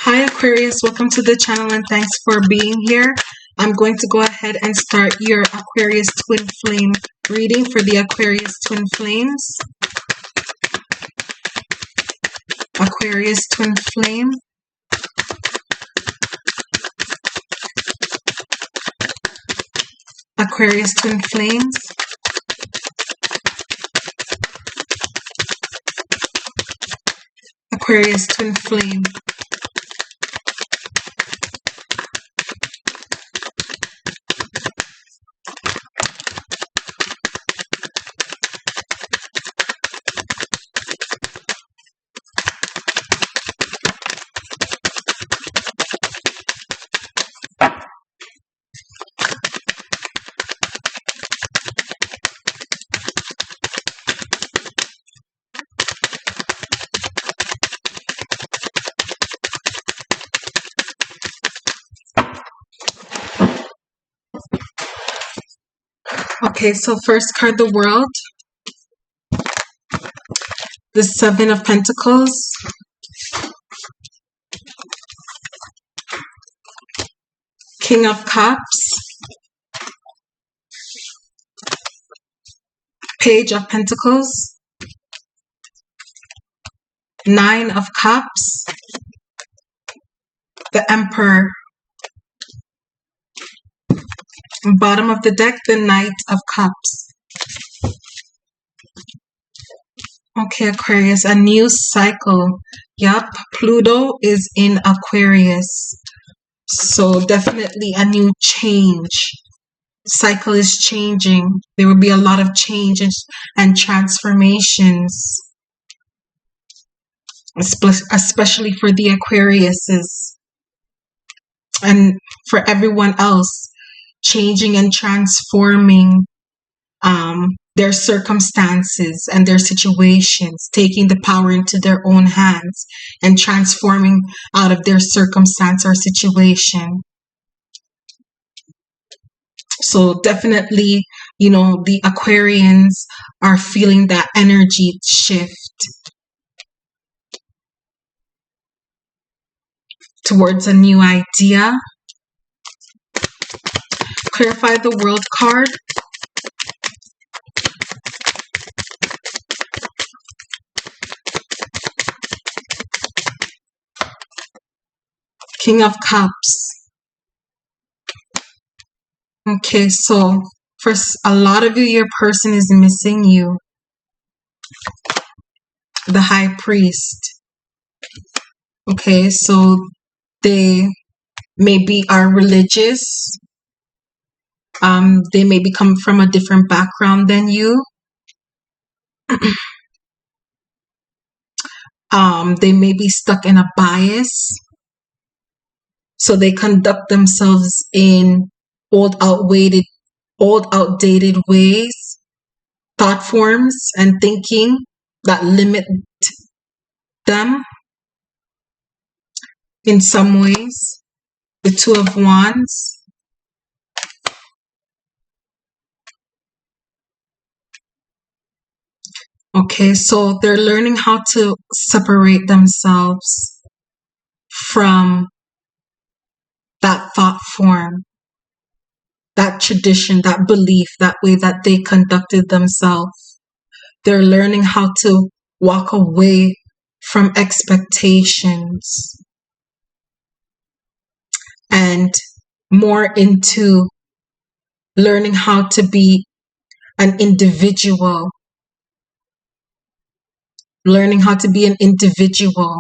Hi Aquarius, welcome to the channel and thanks for being here. I'm going to go ahead and start your Aquarius Twin Flame reading for the Aquarius Twin Flames. Aquarius Twin Flame. Aquarius Twin Flames. Aquarius Twin Flame. Okay, so first card, the World. The Seven of Pentacles. King of Cups. Page of Pentacles. Nine of Cups. The Emperor. Bottom of the deck, the Knight of Cups. Okay, Aquarius, a new cycle. Yup, Pluto is in Aquarius. So definitely a new change. Cycle is changing. There will be a lot of changes and transformations. Especially for the Aquariuses. And for everyone else. Changing and transforming their circumstances and their situations, taking the power into their own hands and transforming out of their circumstance or situation. So definitely, the Aquarians are feeling that energy shift towards a new idea. Clarify the World card. King of Cups. Okay, so for a lot of you, your person is missing you. The High Priest. Okay, so they maybe are religious. They may come from a different background than you. They may be stuck in a bias. So they conduct themselves in old, outdated ways, thought forms, and thinking that limit them in some ways. The Two of Wands. Okay, so they're learning how to separate themselves from that thought form, that tradition, that belief, that way that they conducted themselves. They're learning how to walk away from expectations and more into learning how to be an individual. Learning how to be an individual.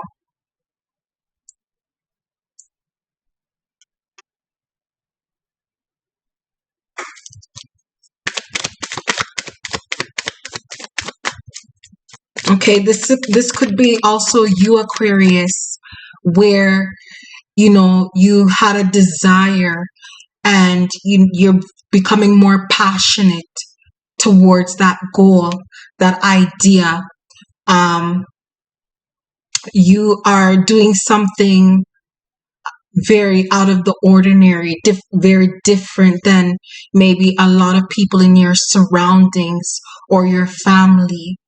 Okay, this could be also you, Aquarius, where you had a desire and you're becoming more passionate towards that goal, that idea. You are doing something very out of the ordinary, very different than maybe a lot of people in your surroundings or your family.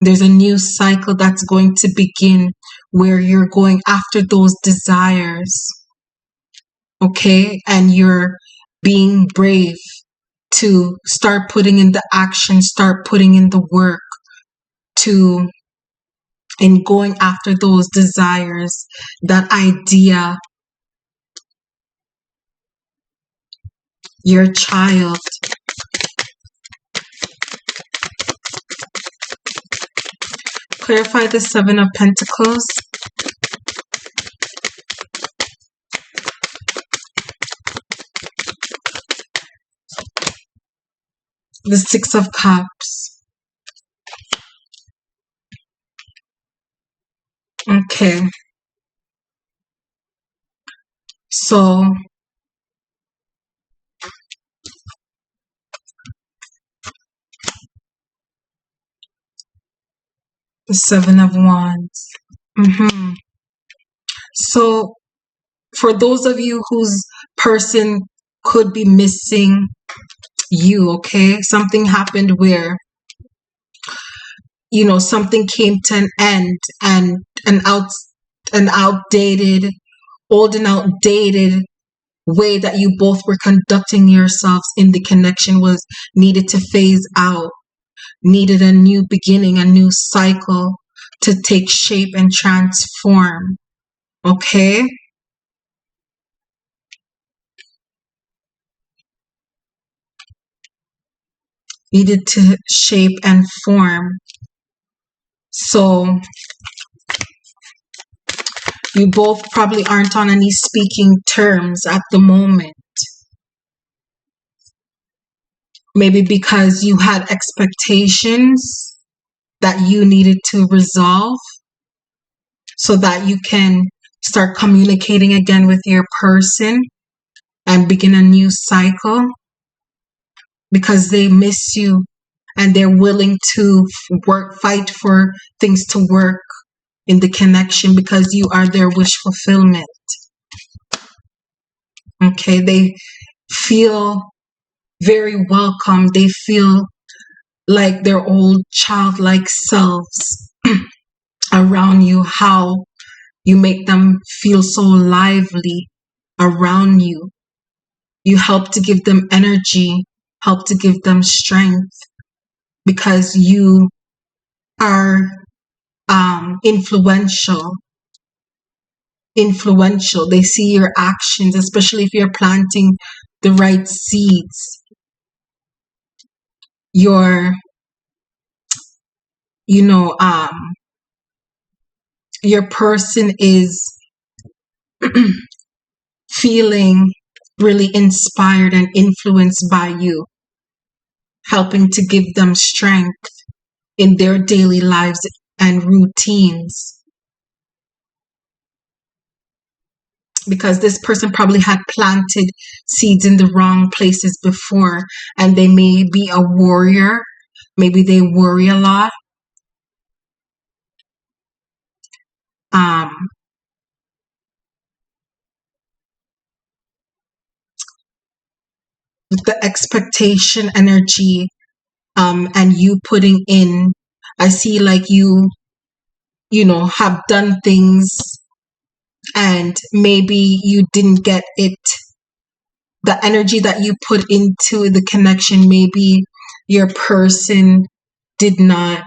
There's a new cycle that's going to begin where you're going after those desires, okay? And you're being brave to start putting in the action, start putting in the work to in going after those desires, that idea, your child. Clarify the Seven of Pentacles. The Six of Cups. Okay. So the Seven of Wands. So for those of you whose person could be missing you, okay? Something happened where, you know, something came to an end, and an outdated, old and outdated way that you both were conducting yourselves in the connection was needed to phase out, needed a new beginning, a new cycle to take shape and transform, okay? Needed to shape and form. So you both probably aren't on any speaking terms at the moment. Maybe because you had expectations that you needed to resolve so that you can start communicating again with your person and begin a new cycle, because they miss you and they're willing to fight for things to work in the connection because you are their wish fulfillment. Okay, they feel very welcome. They feel like their old childlike selves around you, how you make them feel so lively around you. You help to give them energy, help to give them strength, because you are influential. They see your actions, especially if you're planting the right seeds. Your person is feeling really inspired and influenced by you, helping to give them strength in their daily lives and routines. Because this person probably had planted seeds in the wrong places before, and they may be a warrior. Maybe they worry a lot. The expectation energy, and you putting in, I see like you have done things and maybe you didn't get it. The energy that you put into the connection, maybe your person did not,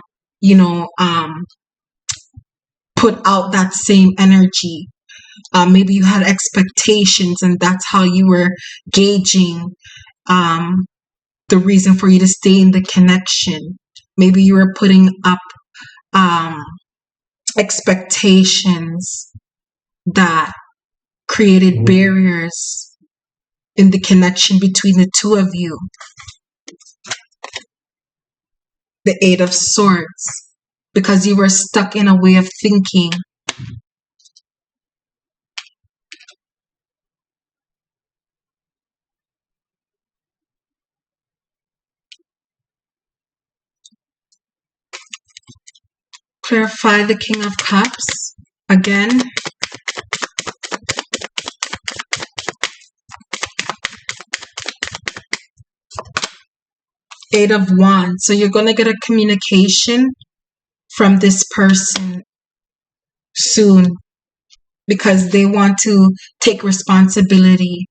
put out that same energy. Maybe you had expectations and that's how you were gauging the reason for you to stay in the connection. Maybe you were putting up expectations that created barriers in the connection between the two of you. The Eight of Swords, because you were stuck in a way of thinking. Clarify the King of Cups again. Eight of Wands. So you're going to get a communication from this person soon because they want to take responsibility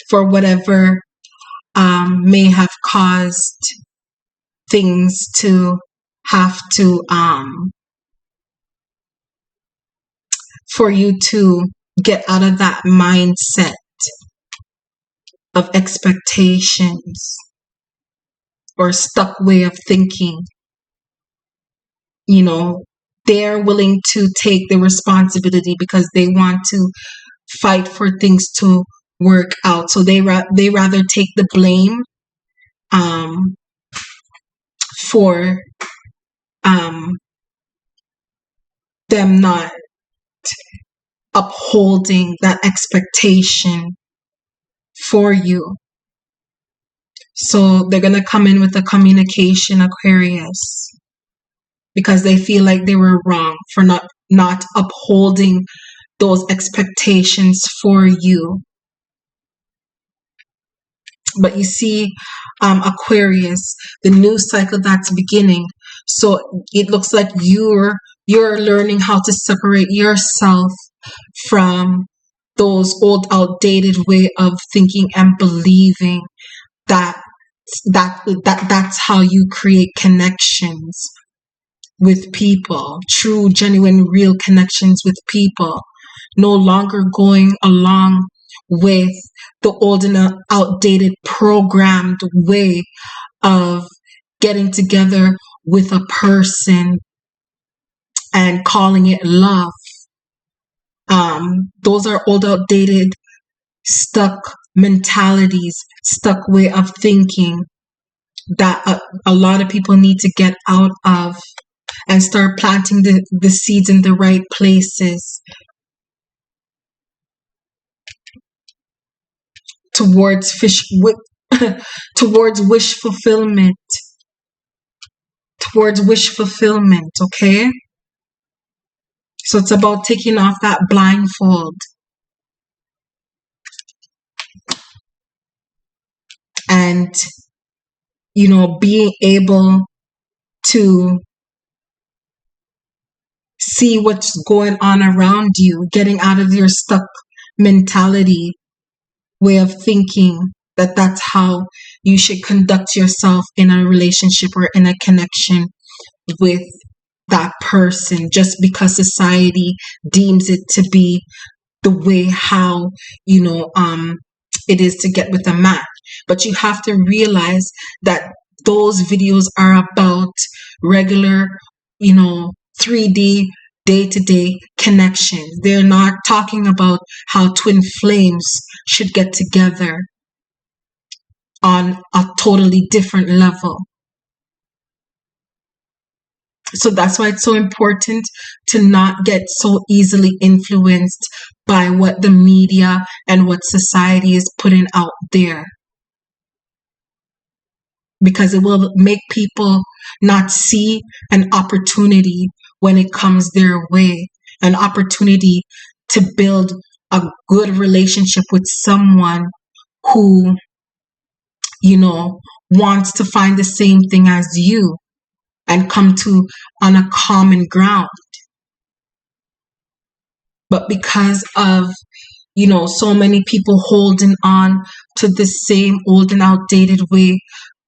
for whatever may have caused things to have to for you to get out of that mindset of expectations or stuck way of thinking. You know, they're willing to take the responsibility because they want to fight for things to work out. So they rather take the blame for them not upholding that expectation for you. So they're going to come in with a communication Aquarius because they feel like they were wrong for not upholding those expectations for you. But you see, Aquarius, the new cycle that's beginning. So it looks like you're learning how to separate yourself from those old outdated way of thinking and believing that's how you create connections with people, true, genuine, real connections with people. No longer going along with the old and outdated programmed way of getting together with a person and calling it love. Those are old, outdated, stuck mentalities, stuck way of thinking that a lot of people need to get out of and start planting the seeds in the right places towards towards wish fulfillment. Towards wish fulfillment, okay? So it's about taking off that blindfold and, you know, being able to see what's going on around you, getting out of your stuck mentality way of thinking that's how you should conduct yourself in a relationship or in a connection with that person, just because society deems it to be the way how, you know, it is to get with a man. But you have to realize that those videos are about regular, you know, 3D day-to-day connections. They're not talking about how twin flames should get together on a totally different level. So that's why it's so important to not get so easily influenced by what the media and what society is putting out there, because it will make people not see an opportunity when it comes their way, an opportunity to build a good relationship with someone who, you know, wants to find the same thing as you and come to on a common ground. But because of, you know, so many people holding on to the same old and outdated way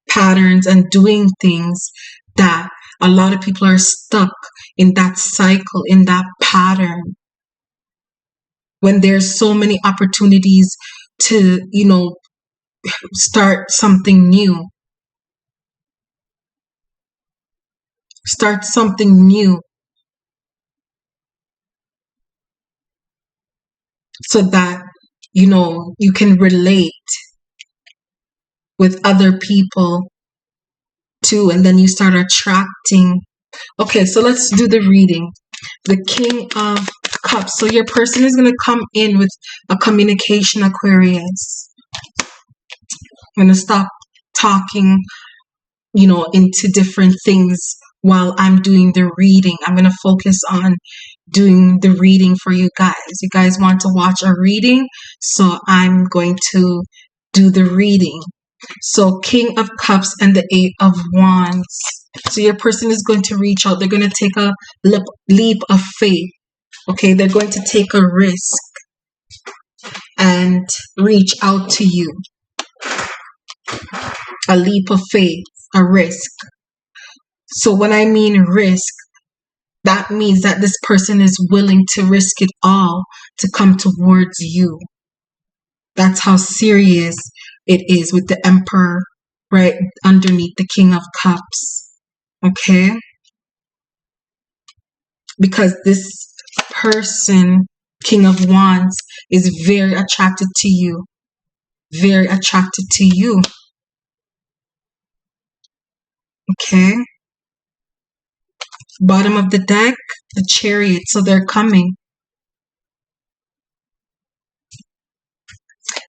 patterns and doing things, that a lot of people are stuck in that cycle, in that pattern, when there's so many opportunities to, you know, start something new. Start something new so that, you know, you can relate with other people too, and then you start attracting. Okay, so let's do the reading. The King of Cups. So your person is going to come in with a communication Aquarius. I'm going to stop talking, you know, into different things while I'm doing the reading. I'm going to focus on doing the reading for you guys. You guys want to watch a reading, so I'm going to do the reading. So King of Cups and the Eight of Wands. So your person is going to reach out. They're going to take a leap of faith. Okay, they're going to take a risk and reach out to you. A leap of faith, a risk. So when I mean risk, that means that this person is willing to risk it all to come towards you. That's how serious it is with the Emperor right underneath the King of Cups. Okay? Because this person, King of Wands, is very attracted to you. Very attracted to you. Okay? Bottom of the deck, the Chariot. So they're coming.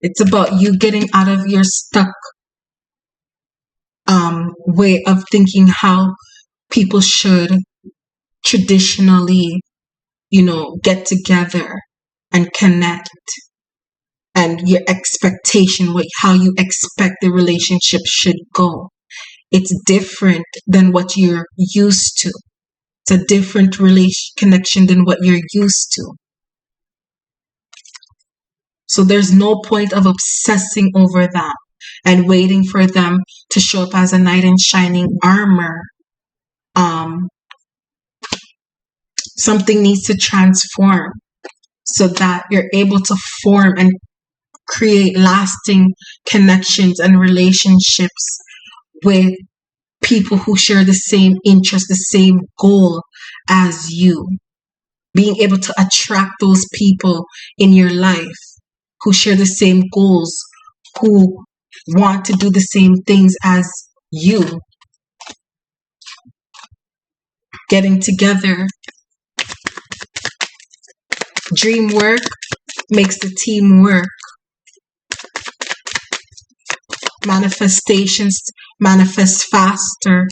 It's about you getting out of your stuck way of thinking how people should traditionally, get together and connect, and your expectation, how you expect the relationship should go. It's different than what you're used to. It's a different connection than what you're used to. So there's no point of obsessing over that and waiting for them to show up as a knight in shining armor. Something needs to transform so that you're able to form and create lasting connections and relationships with people who share the same interest, the same goal as you. Being able to attract those people in your life who share the same goals, who want to do the same things as you. Getting together. Dream work makes the team work. Manifestations manifest faster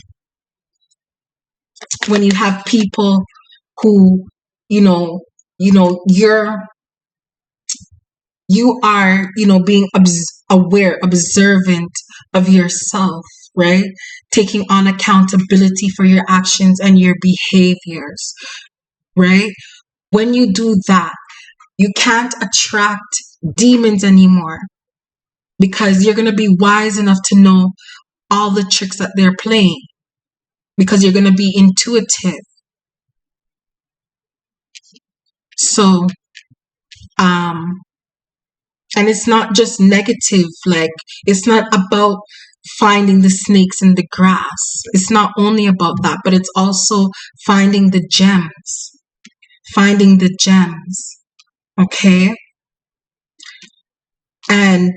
when you have people who, you are, being aware, observant of yourself, right? Taking on accountability for your actions and your behaviors, right? When you do that, you can't attract demons anymore because you're going to be wise enough to know all the tricks that they're playing, because you're going to be intuitive. So, and it's not just negative, like it's not about finding the snakes in the grass. It's not only about that, but it's also finding the gems. Finding the gems. Okay? And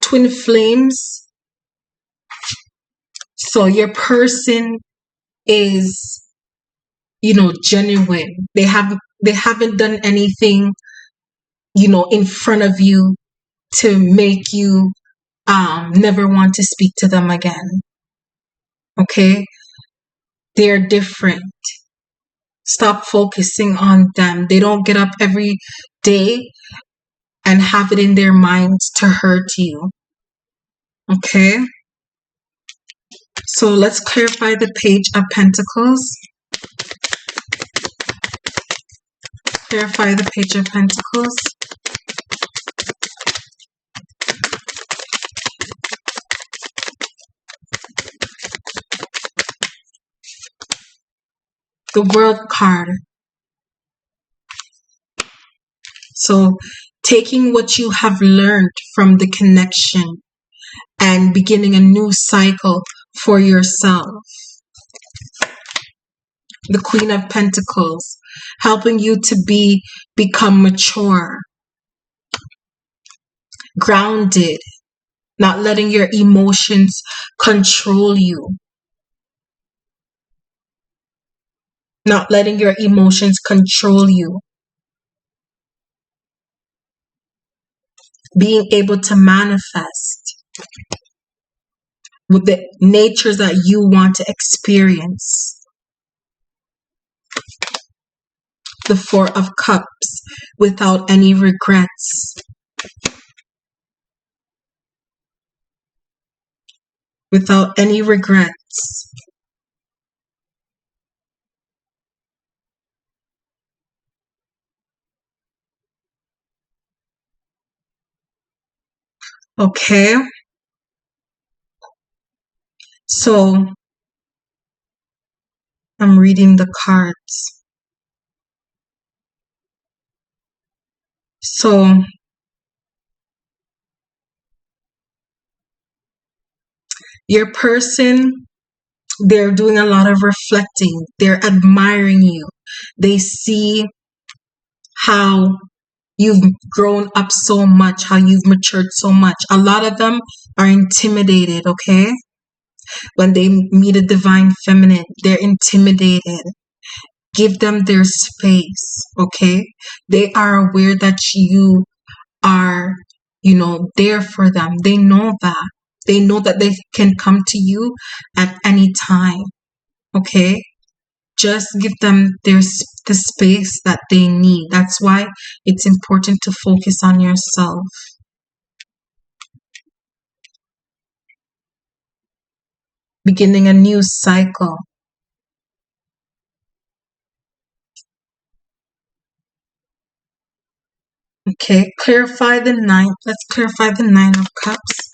twin flames. So your person is, genuine. They haven't done anything, in front of you to make you never want to speak to them again. Okay? They're different. Stop focusing on them. They don't get up every day and have it in their minds to hurt you. Okay? So let's clarify the Page of Pentacles. Clarify the Page of Pentacles. The World card. So taking what you have learned from the connection and beginning a new cycle for yourself. The Queen of Pentacles, helping you to become mature, grounded, not letting your emotions control you. Not letting your emotions control you. Being able to manifest with the natures that you want to experience. The Four of Cups, without any regrets. without any regrets. Okay, so I'm reading the cards. So your person, they're doing a lot of reflecting. They're admiring you. They see how you've grown up so much, how you've matured so much. A lot of them are intimidated, okay? When they meet a divine feminine, they're intimidated. Give them their space, okay? They are aware that you are, there for them. They know that. They know that they can come to you at any time, okay? Just give them the space that they need. That's why it's important to focus on yourself. Beginning a new cycle. Okay, clarify the nine. Let's clarify the Nine of Cups.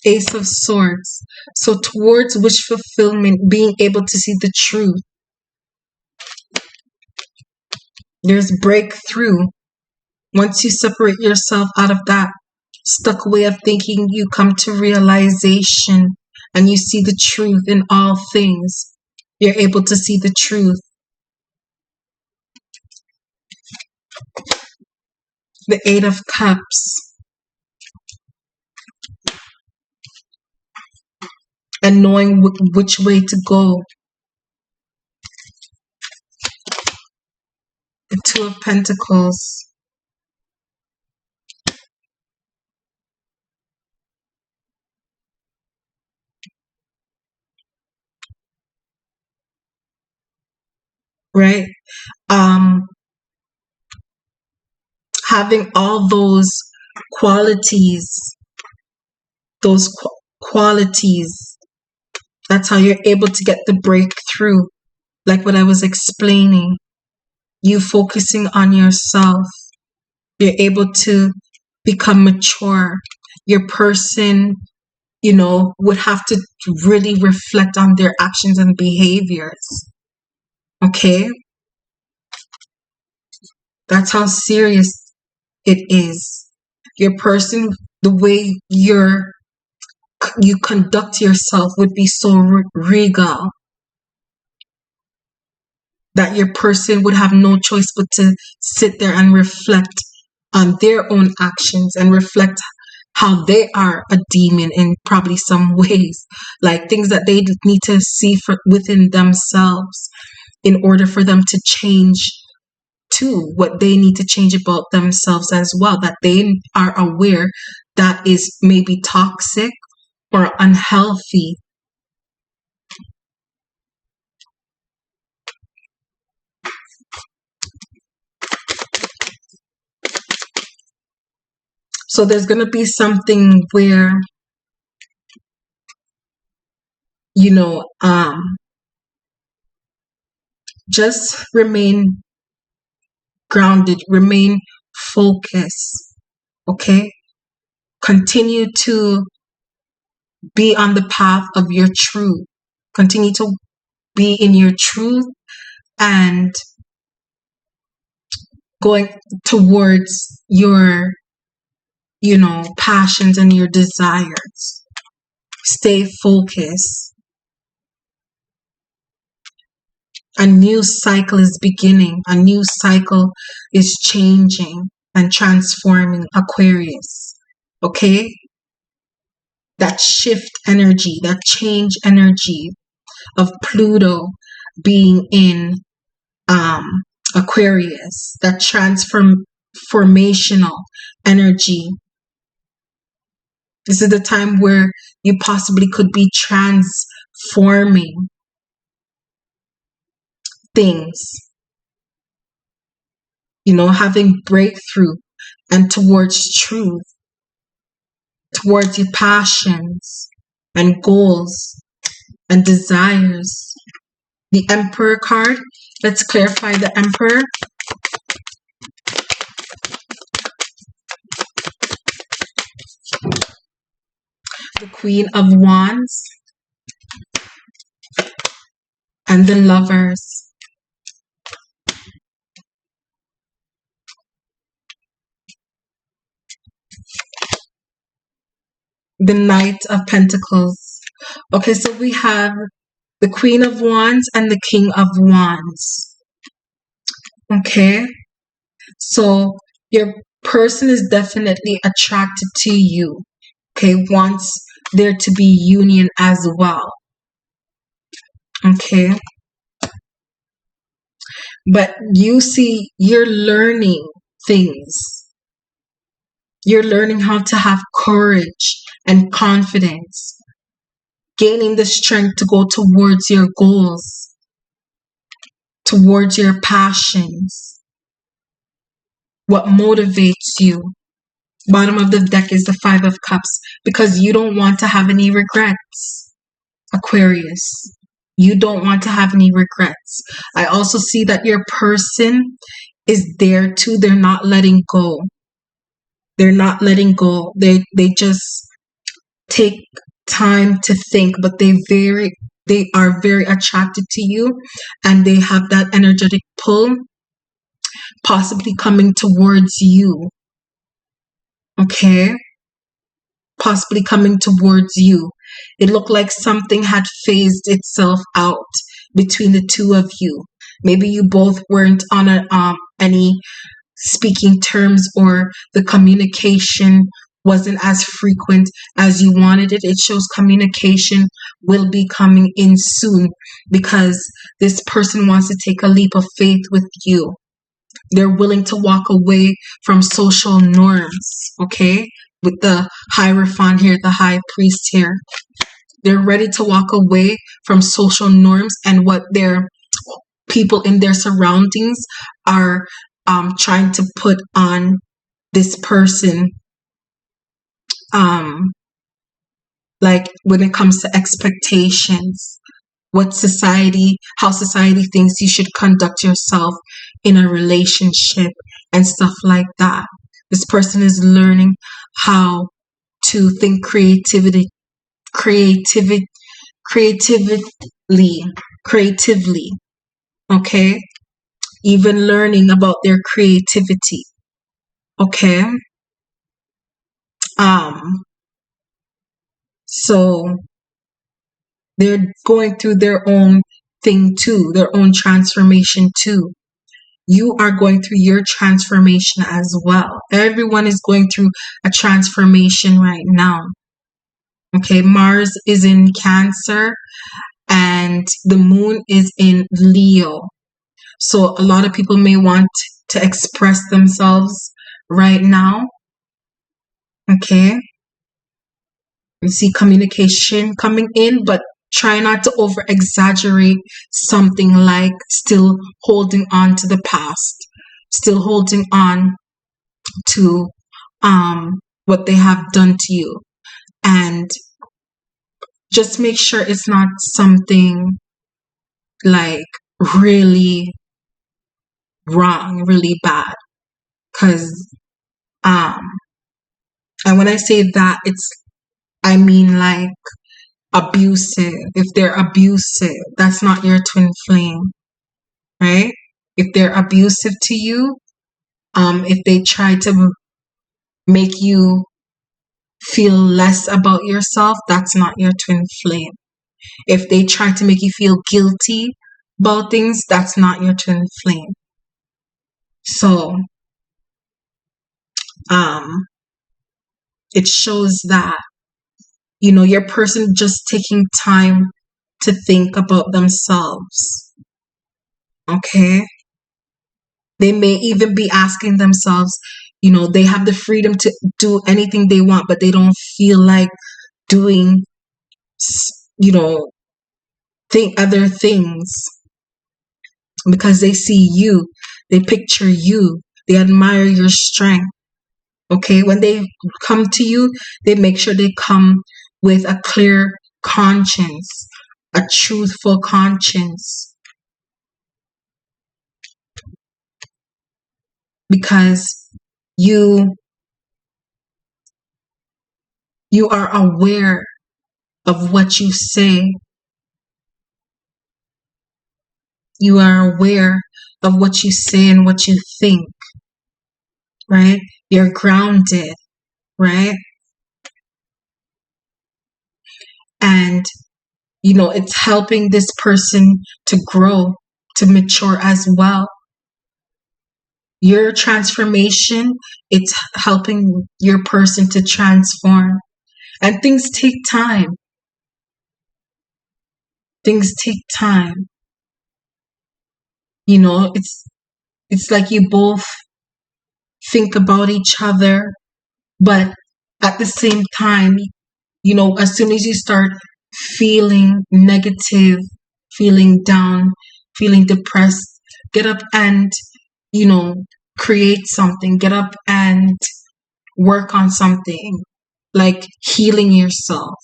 Ace of Swords. So towards wish fulfillment, being able to see the truth. There's breakthrough. Once you separate yourself out of that stuck way of thinking, you come to realization and you see the truth in all things. You're able to see the truth. The Eight of Cups. And knowing which way to go. The Two of Pentacles. Right? Having all those qualities, those qualities, that's how you're able to get the breakthrough. Like what I was explaining, you focusing on yourself, you're able to become mature. Your person, would have to really reflect on their actions and behaviors. Okay? That's how serious it is. Your person, the way you conduct yourself would be so regal that your person would have no choice but to sit there and reflect on their own actions and reflect how they are a demon in probably some ways, like things that they need to see within themselves in order for them to change to what they need to change about themselves as well, that they are aware that is maybe toxic or unhealthy. So there's going to be something where, just remain grounded, remain focused, okay? Continue to be on the path of your truth. Continue to be in your truth and going towards your, passions and your desires. Stay focused. A new cycle is beginning. A new cycle is changing and transforming, Aquarius. Okay? That shift energy, that change energy of Pluto being in Aquarius, that transformational energy. This is the time where you possibly could be transforming things, having breakthrough, and towards truth, towards your passions and goals and desires. The Emperor card, let's clarify the Emperor. The Queen of Wands and the Lovers. The Knight of Pentacles. Okay, so we have the Queen of Wands and the King of Wands. Okay, so your person is definitely attracted to you. Okay, wants there to be union as well. Okay, but you see, you're learning things. You're learning how to have courage and confidence, gaining the strength to go towards your goals, towards your passions, what motivates you. Bottom of the deck is the Five of Cups, because you don't want to have any regrets, Aquarius. You don't want to have any regrets. I also see that your person is there too. They're not letting go. They're not letting go. They just take time to think, but they are very attracted to you, and they have that energetic pull possibly coming towards you. Okay, possibly coming towards you. It looked like something had phased itself out between the two of you. Maybe you both weren't on any speaking terms, or the communication wasn't as frequent as you wanted it. It shows communication will be coming in soon, because this person wants to take a leap of faith with you. They're willing to walk away from social norms, okay? With the Hierophant here, the High Priest here. They're ready to walk away from social norms and what their people in their surroundings are trying to put on this person. Like when it comes to expectations, how society thinks you should conduct yourself in a relationship and stuff like that. This person is learning how to think creatively, okay? Even learning about their creativity, okay? So they're going through their own thing too, their own transformation too. You are going through your transformation as well. Everyone is going through a transformation right now. Okay, Mars is in Cancer and the moon is in Leo. So a lot of people may want to express themselves right now. Okay. You see communication coming in, but try not to over exaggerate something like still holding on to the past, still holding on to what they have done to you. And just make sure it's not something like really wrong, really bad. Because and when I say that, I mean like abusive. If they're abusive, that's not your twin flame, right? If they're abusive to you, if they try to make you feel less about yourself, that's not your twin flame. If they try to make you feel guilty about things, that's not your twin flame. So it shows that, you know, your person just taking time to think about themselves. Okay? They may even be asking themselves, you know, they have the freedom to do anything they want, but they don't feel like doing, you know, other things, because they see you, they picture you, they admire your strength. Okay, when they come to you, they make sure they come with a clear conscience, a truthful conscience, because you are aware of what you say. You are aware of what you say and what you think, right? You're grounded, right? And, it's helping this person to grow, to mature as well. Your transformation, it's helping your person to transform. And things take time. Things take time. It's like you both think about each other, but at the same time, as soon as you start feeling negative, feeling down, feeling depressed, get up and, create something. Get up and work on something, like healing yourself.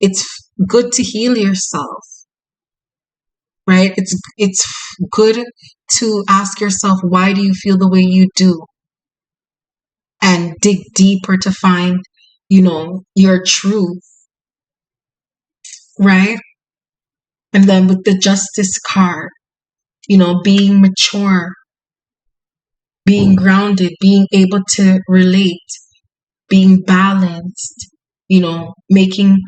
It's good to heal yourself, right? It's good to ask yourself, why do you feel the way you do? And dig deeper to find, your truth, right? And then with the justice card, being mature, being grounded, being able to relate, being balanced, making,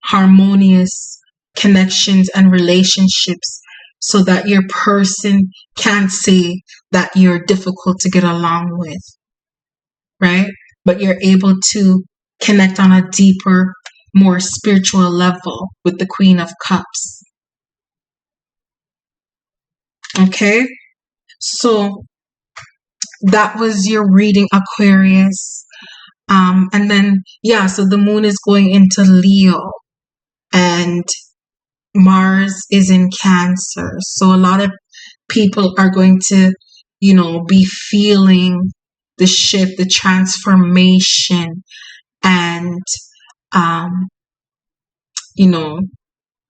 harmonious connections and relationships, so that your person can't say that you're difficult to get along with, right? But you're able to connect on a deeper, more spiritual level with the Queen of Cups. Okay? So that was your reading, Aquarius. And then, so the moon is going into Leo and Mars is in Cancer. So a lot of people are going to, be feeling the shift, the transformation, and,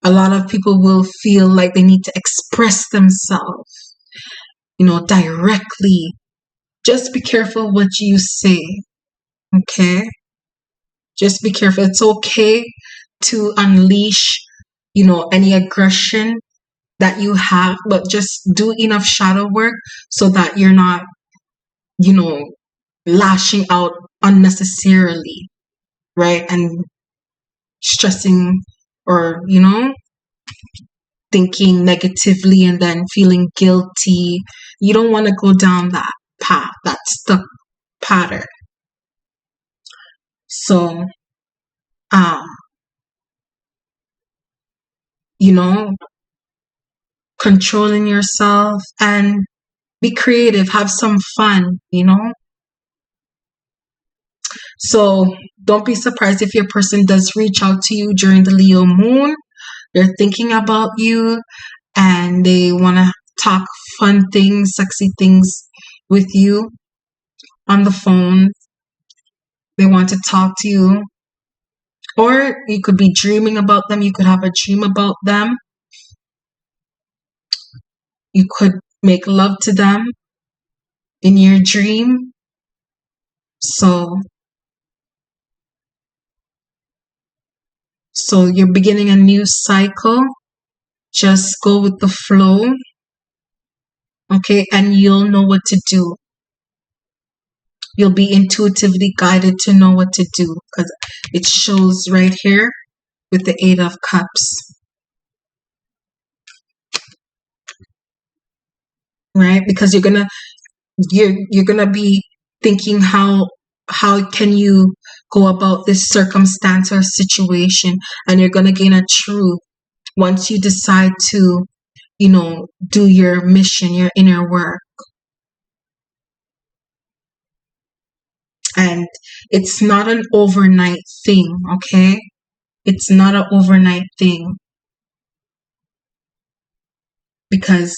a lot of people will feel like they need to express themselves, directly. Just be careful what you say. Okay? Just be careful. It's okay to unleash, any aggression that you have, but just do enough shadow work so that you're not, lashing out unnecessarily, right? And stressing or, thinking negatively and then feeling guilty. You don't want to go down that path, that stuck pattern. So, controlling yourself and be creative, have some fun, So don't be surprised if your person does reach out to you during the Leo moon. They're thinking about you and they want to talk fun things, sexy things with you on the phone. They want to talk to you. Or you could be dreaming about them. You could have a dream about them. You could make love to them in your dream. So you're beginning a new cycle. Just go with the flow. Okay, and you'll know what to do. You'll be intuitively guided to know what to do, because it shows right here with the 8 of Cups. Right? Because you're gonna be thinking how can you go about this circumstance or situation, and you're gonna gain a truth once you decide to, do your mission, your inner work. And it's not an overnight thing, okay? It's not an overnight thing. Because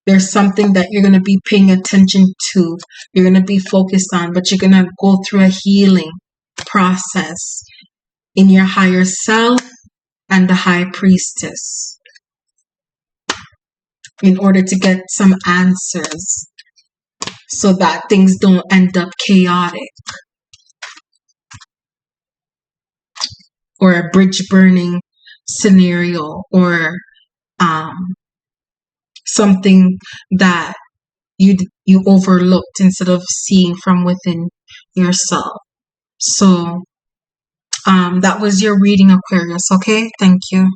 There's something that you're going to be paying attention to, you're going to be focused on, but you're going to go through a healing process in your higher self and the high priestess in order to get some answers so that things don't end up chaotic or a bridge burning scenario, or something that you overlooked instead of seeing from within yourself. So that was your reading, Aquarius. Okay, thank you.